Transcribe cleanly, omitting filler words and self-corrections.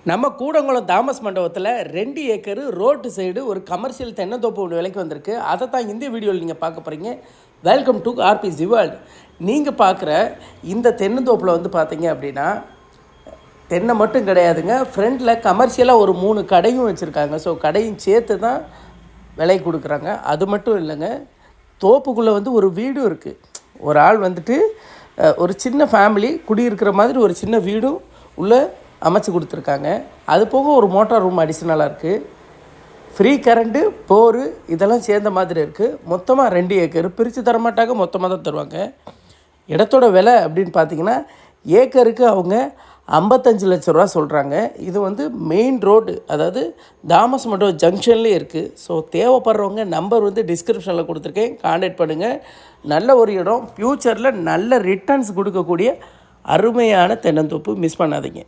நம்ம கூடங்குளம் தாமஸ் மண்டபத்தில் 2 acre road side ஒரு கமர்ஷியல் தென்னந்தோப்பு ஒன்று விலைக்கு வந்திருக்கு. அதை தான் இந்த வீடியோவில் நீங்கள் பார்க்க போகிறீங்க. Welcome to RBC world. நீங்கள் பார்க்குற இந்த தென்னந்தோப்பில் வந்து பார்த்தீங்க அப்படின்னா தென்னை மட்டும் கிடையாதுங்க, ஃப்ரண்டில் கமர்ஷியலாக ஒரு 3 கடையும் வச்சுருக்காங்க. ஸோ கடையும் சேர்த்து தான் விலை கொடுக்குறாங்க. அது மட்டும் இல்லைங்க, தோப்புக்குள்ளே வந்து ஒரு வீடும் இருக்குது. ஒரு ஆள் வந்துட்டு ஒரு சின்ன ஃபேமிலி குடியிருக்கிற மாதிரி ஒரு சின்ன வீடும் உள்ளே அமைச்சு கொடுத்துருக்காங்க. அது போக ஒரு மோட்டார் ரூம் அடிஷ்னலாக இருக்குது. ஃப்ரீ கரண்ட்டு, போர் இதெல்லாம் சேர்ந்த மாதிரி இருக்குது. மொத்தமாக 2 ஏக்கர் பிரித்து தரமாட்டாங்க, மொத்தமாக தான் தருவாங்க. இடத்தோட விலை அப்படின்னு பார்த்திங்கன்னா ஏக்கருக்கு அவங்க 55 லட்ச ரூபா சொல்கிறாங்க. இது வந்து மெயின் ரோடு, அதாவது தாமஸ் மண்டபம் ஜங்ஷன்லேயே இருக்குது. ஸோ தேவைப்படுறவங்க நம்பர் வந்து டிஸ்கிரிப்ஷனில் கொடுத்துருக்கேன், கான்டாக்ட் பண்ணுங்கள். நல்ல ஒரு இடம், ஃப்யூச்சரில் நல்ல ரிட்டர்ன்ஸ் கொடுக்கக்கூடிய அருமையான தென்னந்தோப்பு, மிஸ் பண்ணாதீங்க.